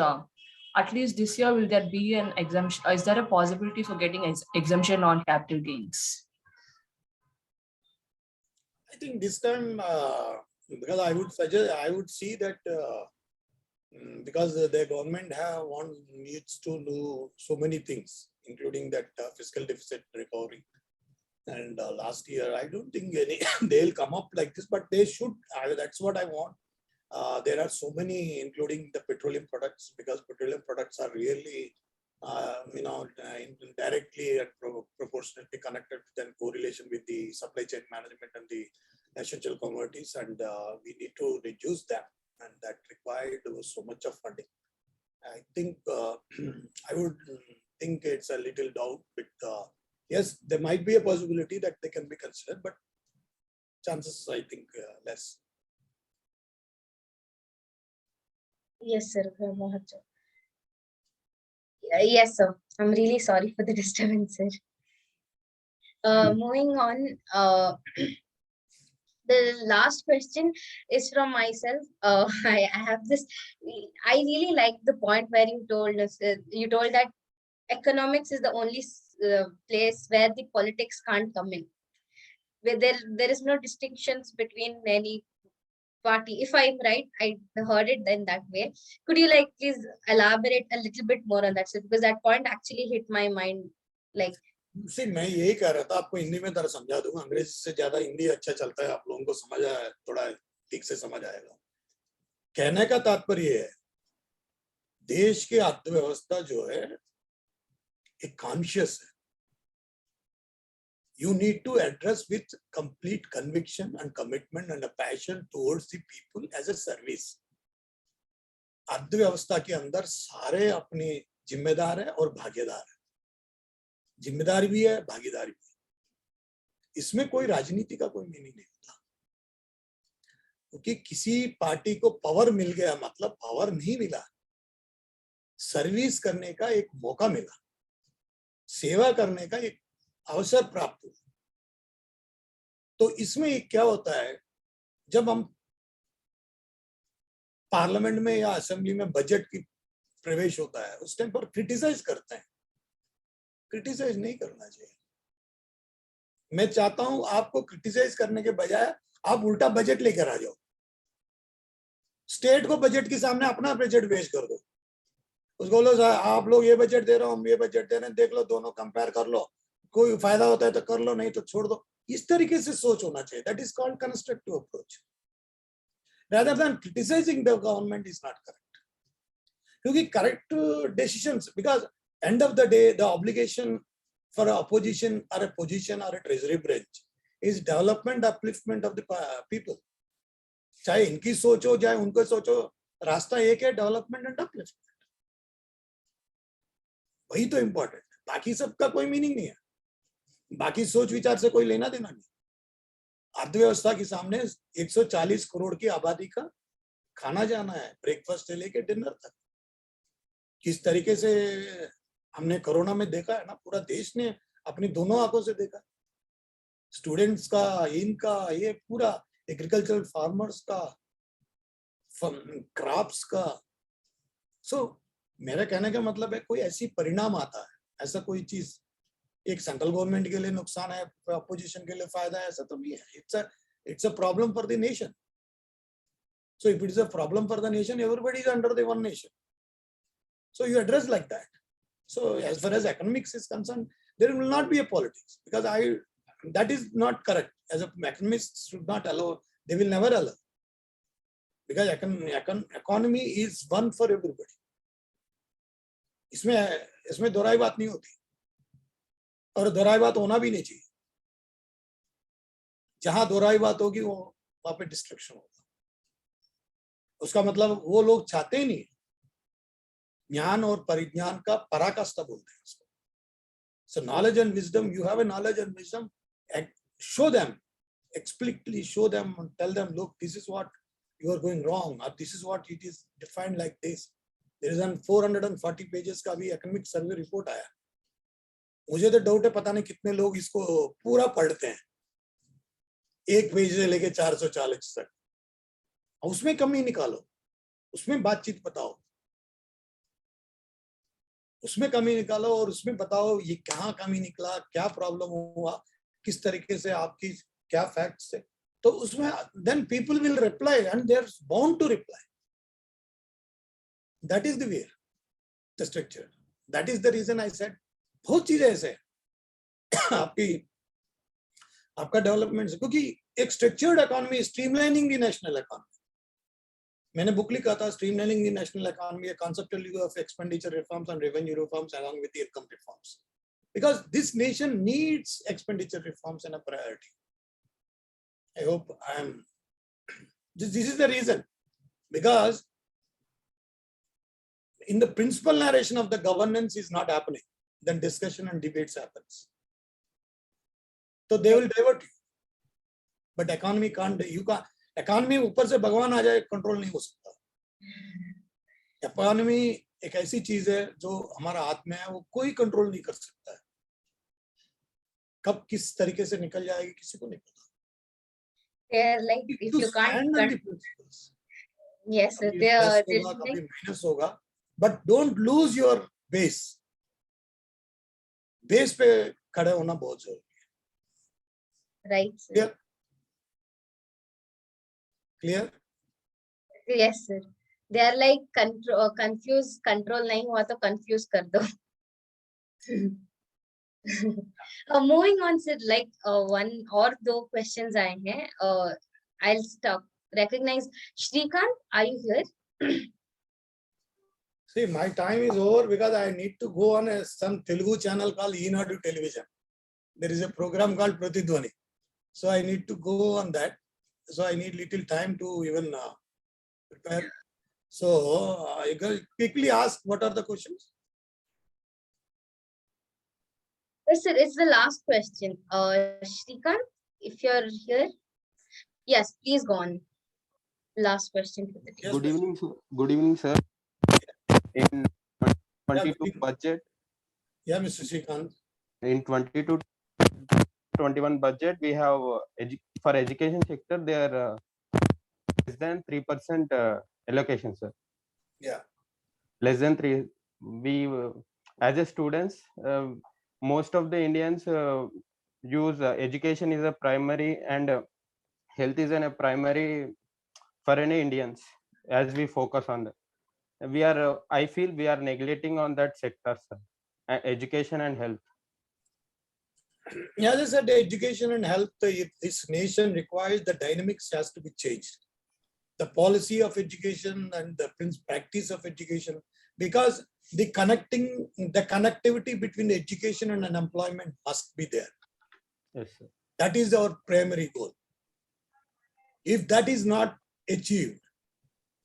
Speaker 8: at least this year, will there be an exemption? Is there a possibility for getting exemption on capital gains?
Speaker 5: I think this time, because I would see that because the government needs to do so many things, including that fiscal deficit recovery. And last year, I don't think they'll come up like this, but they should. That's what I want. There are so many, including the petroleum products, because petroleum products are really, directly and proportionately connected and correlation with the supply chain management and the essential commodities, and we need to reduce them, and that required so much of funding. I think I would think it's a little doubt, but yes, there might be a possibility that they can be considered, but chances, I think, less.
Speaker 4: Yes, sir. Mohan sir. Yes, sir. I'm really sorry for the disturbance, sir. Moving on, the last question is from myself. I have this. I really like the point where you told us. You told that economics is the only place where the politics can't come in. Where there is no distinctions between any party. If I'm right, I heard it in that way. Could you like please elaborate a little bit more on that, sir? Because that point actually hit my mind. Like,
Speaker 5: See, मैं यही कह रहा था, आपको हिंदी में तरह समझा दूंगा, अंग्रेजी से ज्यादा हिंदी अच्छा चलता है, आप लोगों को समझ आया, थोड़ा ठीक से समझ आएगा. कहने का तात्पर्य है, देश की अर्थव्यवस्था जो है एक कॉन्शियस है. You need to address with complete conviction and commitment and a passion towards the people as a service. अर्थव्यवस्था के अंदर सारे अपने जिम्मेदार है और भागीदार है. जिम्मेदारी भी है, भागीदारी भी है. इसमें कोई राजनीति का कोई मीनिंग नहीं होता, क्योंकि किसी पार्टी को पावर मिल गया मतलब पावर नहीं मिला, सर्विस करने का एक मौका मिला, सेवा करने का एक अवसर प्राप्त हुआ. तो इसमें क्या होता है, जब हम पार्लियामेंट में या असेंबली में बजट की प्रवेश होता है, उस टाइम पर क्रिटिसाइज करते हैं. क्रिटिसाइज नहीं करना चाहिए. मैं चाहता हूं आपको क्रिटिसाइज करने के बजाय आप उल्टा बजट लेकर आ जाओ. स्टेट को बजट के सामने अपना बजट पेश कर दो. उसको बोलो आप लोग ये बजट दे रहे हो, हम ये बजट दे रहे हैं, देख लो, दोनों कंपेयर कर लो, कोई फायदा होता है तो कर लो, नहीं तो छोड़ दो. इस तरीके से सोच होना चाहिए. That is called constructive approach. rather than criticizing the government is not correct. क्योंकि correct decisions, because end of the day the obligation for an opposition or a position or a treasury branch is development, upliftment of the people. चाहे इनकी सोच हो चाहे उनको सोच हो, रास्ता एक है, डेवलपमेंट एंड अपलिफ्टमेंट. वही तो इम्पोर्टेंट है. बाकी सबका कोई मीनिंग नहीं है, बाकी सोच विचार से कोई लेना देना नहीं. अर्थव्यवस्था के सामने 140 करोड़ की आबादी का खाना जाना है, ब्रेकफास्ट से लेके डिनर तक. किस तरीके से हमने कोरोना में देखा है ना, पूरा देश ने अपनी दोनों आंखों से देखा. स्टूडेंट्स का, इनका, ये पूरा एग्रीकल्चरल फार्मर्स का, क्रॉप्स का. सो मेरा कहने का मतलब है, कोई ऐसी परिणाम आता है, ऐसा कोई चीज एक सेंट्रल गवर्नमेंट के लिए नुकसान है, अपोजिशन के लिए फायदा है, ऐसा तो नहीं है. It's a problem for the nation. So if it is a problem for the nation, everybody is under the one nation. So you address like that. So as far as economics is concerned, there will not be a politics, because that is not correct. As a economists should not allow, they will never allow, because economy is one for everybody. इसमें दोहराई बात नहीं होती, और दोहराई बात होना भी नहीं चाहिए. जहां दोहराई बात होगी वहां पे डिस्ट्रक्शन होगा. उसका मतलब वो लोग चाहते ही नहीं. ज्ञान और परिज्ञान का पराकाष्ठा बोलते हैं उसको. So knowledge and wisdom, you have a knowledge and wisdom, and show them, explicitly show them and tell them, look, this is what you are going wrong, or this is what it is defined like this. There is a 440 pages का भी economic survey report आया. मुझे तो doubt है, पता नहीं कितने लोग इसको पूरा पढ़ते हैं, एक पेज से लेके 440 तक. उसमें कमी निकालो, उसमें बातचीत बताओ, उसमें कमी निकालो, और उसमें बताओ ये कहाँ कमी निकला, क्या प्रॉब्लम हुआ, किस तरीके से आपकी क्या फैक्ट्स है. तो उसमें then people will reply and they are bound to reply. That is the way, the structure. That is the reason I said बहुत चीजें ऐसे आपका डेवलपमेंट, क्योंकि एक structured economy, streamlining the national economy. मैंने बुक लिखा था, streamlining the national economy, conceptual of expenditure reforms and revenue reforms along with the income reforms, because this nation needs expenditure reforms and a priority. I hope I am. This is the reason, because in the principal narration of the governance is not happening, then discussion and debates happens. So they will divert you. But economy can't. You can't. Economy ऊपर से भगवान आ जाए control नहीं हो सकता. Economy एक ऐसी चीज है जो हमारा हाथ में है, वो कोई कंट्रोल नहीं कर सकता है. कब किस तरीके से निकल जाएगी किसी को नहीं पता.
Speaker 4: They're like, if
Speaker 5: To
Speaker 4: you can't,
Speaker 5: stand on the principles.
Speaker 4: yes, sir,
Speaker 5: कभी
Speaker 4: they
Speaker 5: plus
Speaker 4: are
Speaker 5: होगा,
Speaker 4: like,
Speaker 5: कभी minus होगा, but don't lose your base. Base पे खड़े होना बहुत जरूरी है.
Speaker 4: right, sir.
Speaker 5: Clear? Clear?
Speaker 4: Yes, sir. They are like confused. Control नहीं हुआ तो confuse कर दो. Moving on, sir. Like one or two questions आए हैं. I'll stop. Recognize Shrikant. Are you here?
Speaker 5: See, my time is over because I need to go on some Telugu channel called Enadu Television. There is a program called Pratidwani. So I need to go on that. So I need little time to even prepare. So I can quickly ask, what are the questions?
Speaker 4: Yes, sir. It's the last question. Shrikant, if you're here, yes, please go on. Last question for the day.
Speaker 5: Yes,
Speaker 9: Good
Speaker 5: please.
Speaker 9: evening, sir. Good evening, sir. In 22 budget,
Speaker 5: Yeah, Mr. Srikanth.
Speaker 9: in 22-21 budget, we have for education sector, they are less than 3% allocation, sir.
Speaker 5: Yeah.
Speaker 9: Less than 3. We, as a students, most of the Indians use education is a primary and health is a primary for any Indians, as we focus on that. We are, I feel we are neglecting on that sector, sir. Education and health.
Speaker 5: As I said, education and health, if this nation requires, the dynamics has to be changed. The policy of education and the practice of education, because the connectivity between education and unemployment must be there.
Speaker 9: Yes, sir.
Speaker 5: That is our primary goal. If that is not achieved,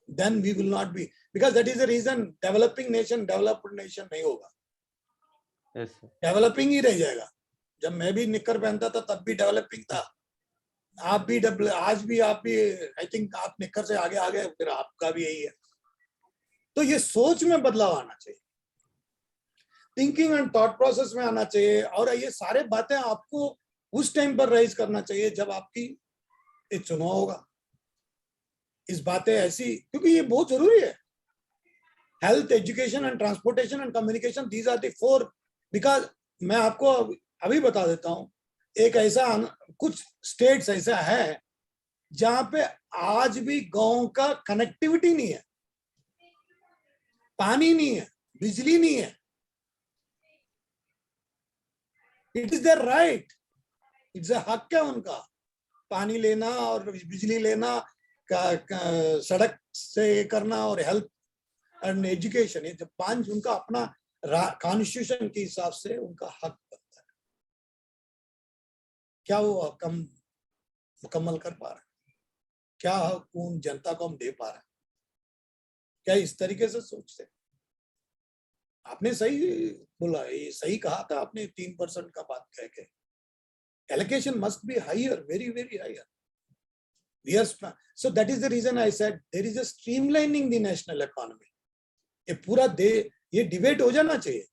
Speaker 5: then we will not be, because that is the reason developing nation, developed nation नहीं होगा.
Speaker 9: Yes, sir.
Speaker 5: Developing ही रह जाएगा. जब मैं भी निक्कर पहनता था तब भी डेवलपिंग था. आप भी आज भी आप भी, आई थिंक आप निक्कर से आगे आ गए, फिर आपका भी यही है. तो ये सोच में बदलाव आना चाहिए, थिंकिंग एंड थॉट प्रोसेस में आना चाहिए, और ये सारे बातें आपको उस टाइम पर राइज करना चाहिए जब आपकी ये चुनाव होगा. इस बातें ऐसी, क्योंकि ये बहुत जरूरी है. Health, education and transportation and communication, these are the 4. Because मैं आपको अभी बता देता हूं, एक ऐसा कुछ स्टेट्स ऐसा है जहां पे आज भी गांव का कनेक्टिविटी नहीं है, पानी नहीं है, बिजली नहीं है. It is there right, it's a हक है उनका, पानी लेना और बिजली लेना, सड़क से करना, और हेल्थ एंड एजुकेशन, ये 5 उनका अपना कॉन्स्टिट्यूशन के हिसाब से उनका हक बनता है. क्या वो कम मुकम्मल कर पा रहे हैं? क्या हक उन जनता को हम दे पा रहे हैं? क्या इस तरीके से सोचते? आपने सही बोला, ये सही कहा था आपने 3% का बात कह के. Allocation must be higher, very, very higher. We are, so that is the reason I said there is a streamlining the national economy. ये पूरा ये डिबेट हो जाना चाहिए.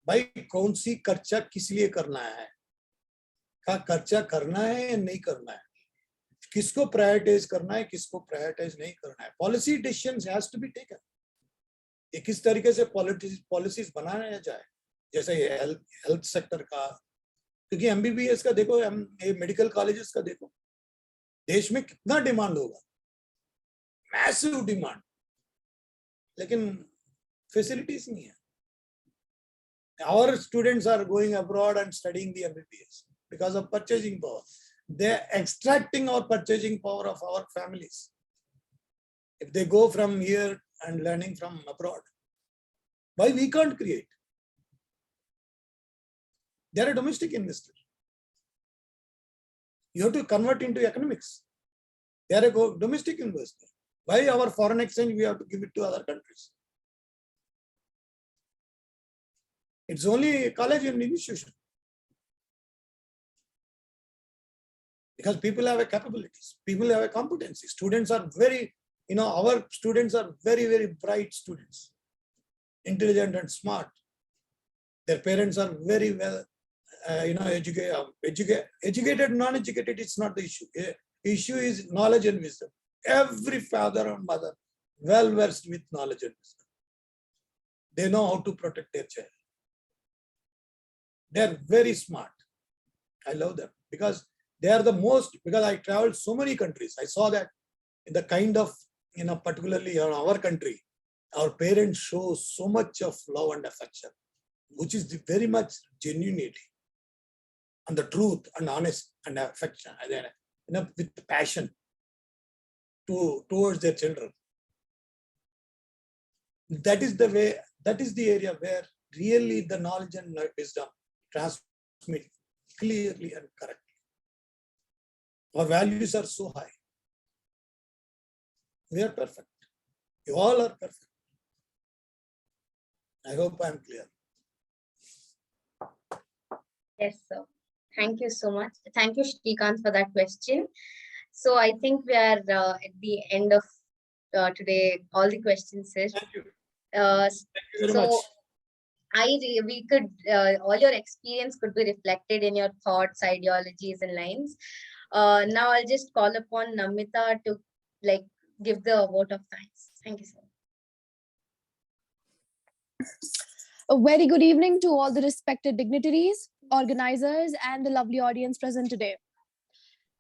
Speaker 5: भाई कौन सी खर्चा किस लिए करना है, का खर्चा करना है या नहीं करना है, किसको प्रायोरिटाइज करना है, किसको प्रायोरिटाइज नहीं करना है. Policy decisions has to be taken. ये किस तरीके से पॉलिसीज बनाया जाए, जैसे हेल्थ सेक्टर का, क्योंकि एमबीबीएस का देखो, मेडिकल कॉलेजेस का देखो, देश में कितना डिमांड होगा, मैसिव डिमांड, लेकिन फैसिलिटीज नहीं है. Our students are going abroad and studying the MBBS because of purchasing power. They are extracting our purchasing power of our families. If they go from here and learning from abroad, why we can't create? They are a domestic investor. You have to convert into economics. They are a domestic university. Why our foreign exchange we have to give it to other countries? It's only a college and institution. Because people have a capabilities, people have a competency. Students are very, our students are very, very bright students, intelligent and smart. Their parents are very well, educated, non-educated, it's not the issue. Issue is knowledge and wisdom. Every father and mother well versed with knowledge and wisdom. They know how to protect their child. They're very smart. I love them because they are the most, because I traveled so many countries. I saw that in the kind of, particularly in our country, our parents show so much of love and affection, which is very much genuinity and the truth and honest and affection, with passion towards their children. That is the way, that is the area where really the knowledge and wisdom transmit clearly and correctly. Our values are so high. We are perfect. You all are perfect. I hope I am clear.
Speaker 4: Yes, sir. Thank you so much. Thank you, Shrikant, for that question. So I think we are at the end of today, all the questions, sir.
Speaker 5: Thank you. Thank you very much.
Speaker 4: We could, all your experience could be reflected in your thoughts, ideologies, and lines. Now I'll just call upon Namita to give the vote of thanks. Thank you, sir.
Speaker 10: A very good evening to all the respected dignitaries, organizers, and the lovely audience present today.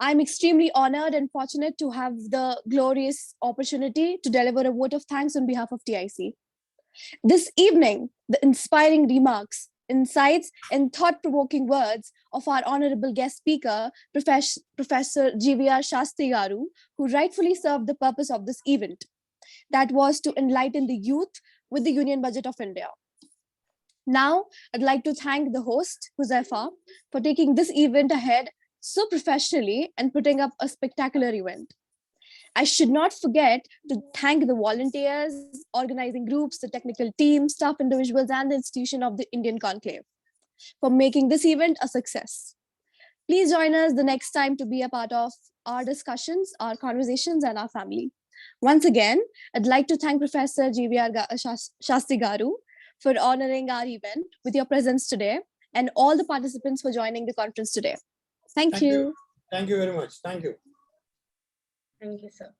Speaker 10: I'm extremely honored and fortunate to have the glorious opportunity to deliver a vote of thanks on behalf of TIC. This evening, the inspiring remarks, insights, and thought-provoking words of our honorable guest speaker, Professor GVR Shastri Garu, who rightfully served the purpose of this event, that was to enlighten the youth with the Union Budget of India. Now, I'd like to thank the host, Huzaifa, for taking this event ahead so professionally and putting up a spectacular event. I should not forget to thank the volunteers, organizing groups, the technical team, staff individuals, and the institution of the Indian Conclave for making this event a success. Please join us the next time to be a part of our discussions, our conversations, and our family. Once again, I'd like to thank Professor GVR Shastri Garu for honoring our event with your presence today and all the participants for joining the conference today. Thank you.
Speaker 5: Thank you very much. Thank you.
Speaker 4: Thank you, sir.